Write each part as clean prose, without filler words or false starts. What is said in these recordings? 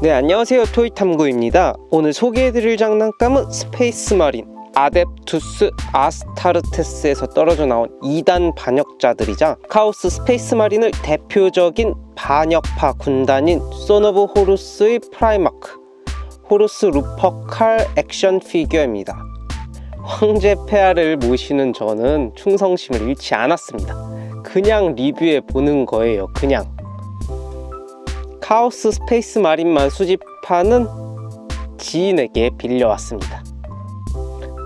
네, 안녕하세요. 토이탐구입니다. 오늘 소개해드릴 장난감은 스페이스 마린 아뎁투스 아스타르테스에서 떨어져 나온 2단 반역자들이자 카오스 스페이스 마린을 대표적인 반역파 군단인 선 오브 호루스의 프라이마크 호루스 루퍼칼 액션 피규어입니다. 황제 폐하를 모시는 저는 충성심을 잃지 않았습니다. 그냥 리뷰해 보는 거예요. 그냥 카오스 스페이스 마린만 수집하는 지인에게 빌려왔습니다.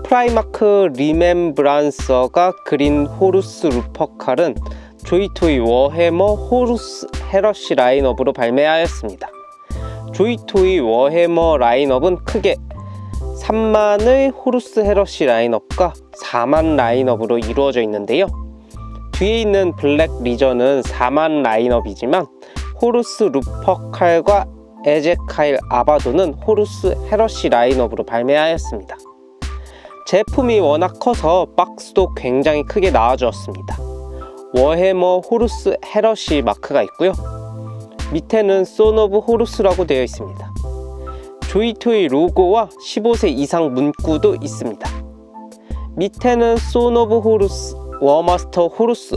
프라이마크 리멤브란서가 그린 호루스 루퍼칼은 조이토이 워해머 호루스 헤러쉬 라인업으로 발매하였습니다. 조이토이 워해머 라인업은 크게 3만의 호루스 헤러쉬 라인업과 4만 라인업으로 이루어져 있는데요. 뒤에 있는 블랙 리전은 4만 라인업이지만 호루스 루퍼칼과 에제카일 아바도는 호루스 헤러쉬 라인업으로 발매하였습니다. 제품이 워낙 커서 박스도 굉장히 크게 나와주었습니다. 워해머 호루스 헤러쉬 마크가 있고요. 밑에는 선 오브 호루스라고 되어 있습니다. 조이토이 로고와 15세 이상 문구도 있습니다. 밑에는 선 오브 호루스 워마스터 호루스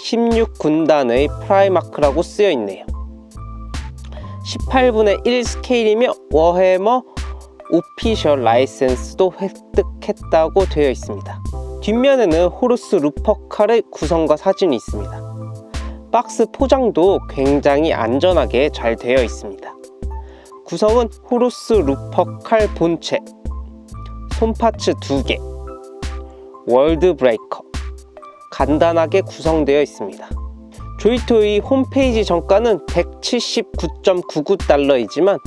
16군단의 프라이마크라고 쓰여 있네요. 18분의 1 스케일이며 워해머 오피셜 라이센스도 획득했다고 되어 있습니다. 뒷면에는 호루스 루퍼칼의 구성과 사진이 있습니다. 박스 포장도 굉장히 안전하게 잘 되어 있습니다. 구성은 호루스 루퍼칼 본체, 손파츠 2개, 월드 브레이커, 간단하게 구성되어 있습니다. 조이토이 홈페이지 정가는 179.99달러이지만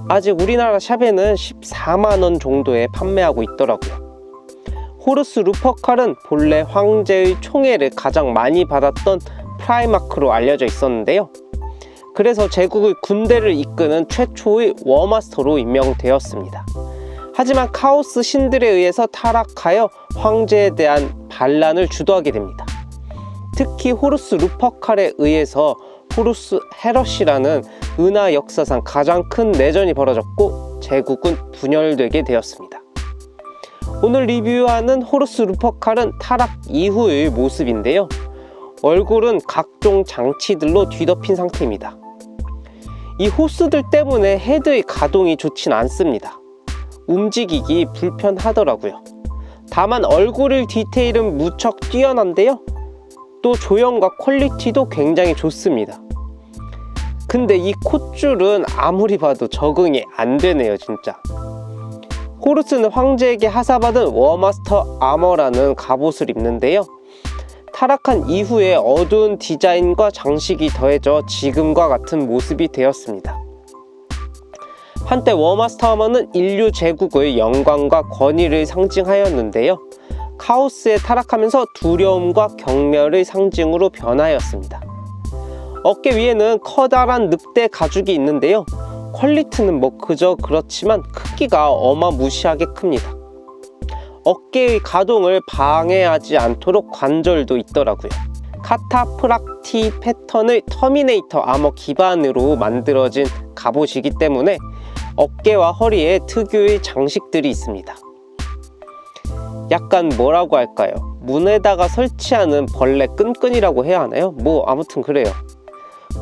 아직 우리나라 샵에는 14만원 정도에 판매하고 있더라고요. 호루스 루퍼칼은 본래 황제의 총애를 가장 많이 받았던 프라이마크로 알려져 있었는데요. 그래서 제국의 군대를 이끄는 최초의 워마스터로 임명되었습니다. 하지만 카오스 신들에 의해서 타락하여 황제에 대한 반란을 주도하게 됩니다. 특히 호루스 루퍼칼에 의해서 호루스 헤러쉬라는 은하 역사상 가장 큰 내전이 벌어졌고 제국은 분열되게 되었습니다. 오늘 리뷰하는 호루스 루퍼칼은 타락 이후의 모습인데요. 얼굴은 각종 장치들로 뒤덮인 상태입니다. 이 호스들 때문에 헤드의 가동이 좋진 않습니다. 움직이기 불편하더라고요. 다만 얼굴의 디테일은 무척 뛰어난데요. 또 조형과 퀄리티도 굉장히 좋습니다. 근데 이 콧줄은 아무리 봐도 적응이 안 되네요, 진짜. 호루스는 황제에게 하사받은 워마스터 아머라는 갑옷을 입는데요. 타락한 이후에 어두운 디자인과 장식이 더해져 지금과 같은 모습이 되었습니다. 한때 워마스터 아머는 인류 제국의 영광과 권위를 상징하였는데요. 카오스에 타락하면서 두려움과 경멸의 상징으로 변하였습니다. 어깨 위에는 커다란 늑대 가죽이 있는데요. 퀄리티는 뭐 그저 그렇지만 크기가 어마무시하게 큽니다. 어깨의 가동을 방해하지 않도록 관절도 있더라고요. 카타프락티 패턴의 터미네이터 아머 기반으로 만들어진 갑옷이기 때문에 어깨와 허리에 특유의 장식들이 있습니다. 약간 뭐라고 할까요? 문에다가 설치하는 벌레 끈끈이라고 해야 하나요? 뭐 아무튼 그래요.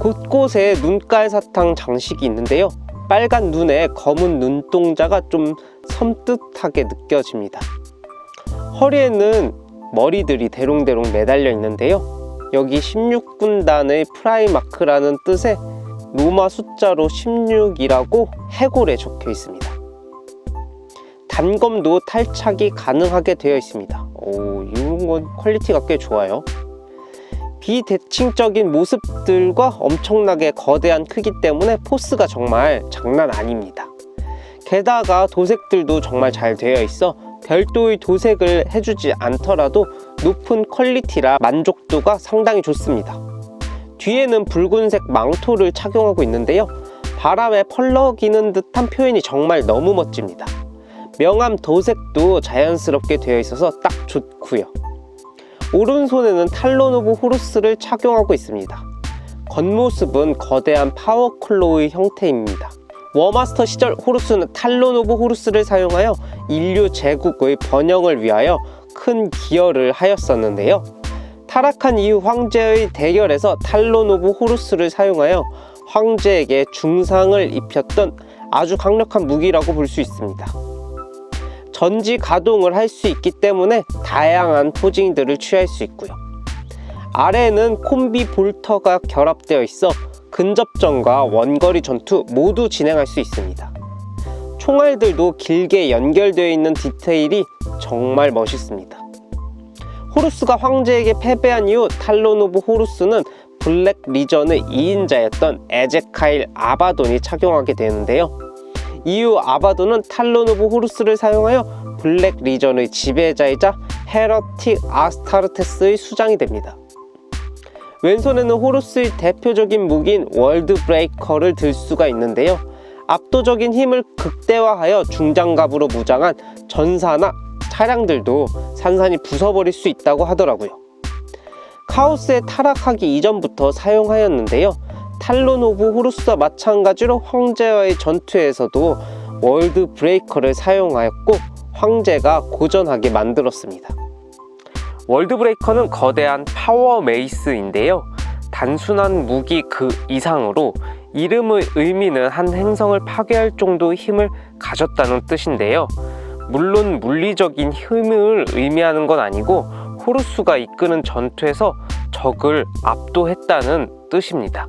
곳곳에 눈깔 사탕 장식이 있는데요. 빨간 눈에 검은 눈동자가 좀 섬뜩하게 느껴집니다. 허리에는 머리들이 대롱대롱 매달려 있는데요. 여기 16군단의 프라이마크라는 뜻의 로마 숫자로 16이라고 해골에 적혀 있습니다. 단검도 탈착이 가능하게 되어 있습니다. 이런 건 퀄리티가 꽤 좋아요. 비대칭적인 모습들과 엄청나게 거대한 크기 때문에 포스가 정말 장난 아닙니다. 게다가 도색들도 정말 잘 되어 있어 별도의 도색을 해주지 않더라도 높은 퀄리티라 만족도가 상당히 좋습니다. 뒤에는 붉은색 망토를 착용하고 있는데요. 바람에 펄럭이는 듯한 표현이 정말 너무 멋집니다. 명암 도색도 자연스럽게 되어 있어서 딱 좋고요. 오른손에는 탈론 오브 호루스를 착용하고 있습니다. 겉모습은 거대한 파워클로우의 형태입니다. 워마스터 시절 호루스는 탈론 오브 호루스를 사용하여 인류 제국의 번영을 위하여 큰 기여를 하였었는데요. 타락한 이후 황제의 대결에서 탈론 오브 호루스를 사용하여 황제에게 중상을 입혔던 아주 강력한 무기라고 볼 수 있습니다. 전지 가동을 할 수 있기 때문에 다양한 포징들을 취할 수 있고요. 아래에는 콤비 볼터가 결합되어 있어 근접전과 원거리 전투 모두 진행할 수 있습니다. 총알들도 길게 연결되어 있는 디테일이 정말 멋있습니다. 호루스가 황제에게 패배한 이후 탈론 오브 호루스는 블랙 리전의 2인자였던 에제카일 아바돈이 착용하게 되는데요. 이후 아바돈은 탈론 오브 호루스를 사용하여 블랙 리전의 지배자이자 헤러틱 아스타르테스의 수장이 됩니다. 왼손에는 호루스의 대표적인 무기인 월드 브레이커를 들 수가 있는데요. 압도적인 힘을 극대화하여 중장갑으로 무장한 전사나 차량들도 산산이 부숴버릴 수 있다고 하더라고요. 카오스에 타락하기 이전부터 사용하였는데요. 탈론 오브 호루스와 마찬가지로 황제와의 전투에서도 월드 브레이커를 사용하였고 황제가 고전하게 만들었습니다. 월드 브레이커는 거대한 파워 메이스인데요. 단순한 무기 그 이상으로 이름의 의미는 한 행성을 파괴할 정도의 힘을 가졌다는 뜻인데요. 물론 물리적인 힘을 의미하는 건 아니고 호루스가 이끄는 전투에서 적을 압도했다는 뜻입니다.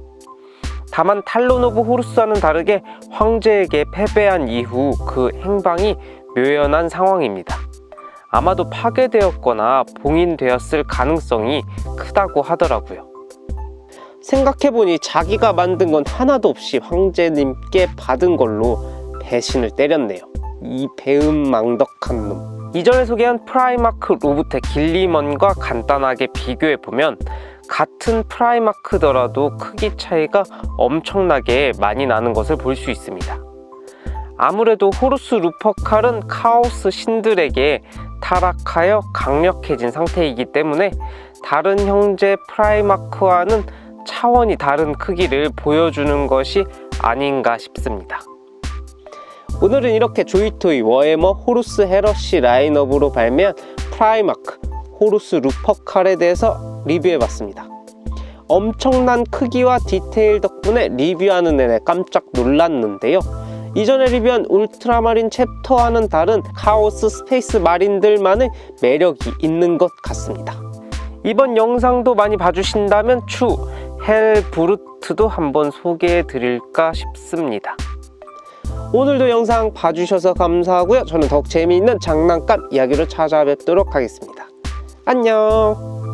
다만 탈론 오브 호루스와는 다르게 황제에게 패배한 이후 그 행방이 묘연한 상황입니다. 아마도 파괴되었거나 봉인되었을 가능성이 크다고 하더라고요. 생각해보니 자기가 만든 건 하나도 없이 황제님께 받은 걸로 배신을 때렸네요. 이 배은망덕한 놈. 이전에 소개한 프라이마크 로봇의 길리먼과 간단하게 비교해보면 같은 프라이마크더라도 크기 차이가 엄청나게 많이 나는 것을 볼 수 있습니다. 아무래도 호루스 루퍼칼은 카오스 신들에게 타락하여 강력해진 상태이기 때문에 다른 형제 프라이마크와는 차원이 다른 크기를 보여주는 것이 아닌가 싶습니다. 오늘은 이렇게 조이토이 워해머 호루스 헤러시 라인업으로 발매한 프라이마크 호루스 루퍼칼에 대해서 리뷰해봤습니다. 엄청난 크기와 디테일 덕분에 리뷰하는 내내 깜짝 놀랐는데요. 이전에 리뷰한 울트라마린 챕터와는 다른 카오스 스페이스 마린들만의 매력이 있는 것 같습니다. 이번 영상도 많이 봐주신다면 추 헬브루트도 한번 소개해 드릴까 싶습니다. 오늘도 영상 봐주셔서 감사하고요. 저는 더욱 재미있는 장난감 이야기로 찾아뵙도록 하겠습니다. 안녕.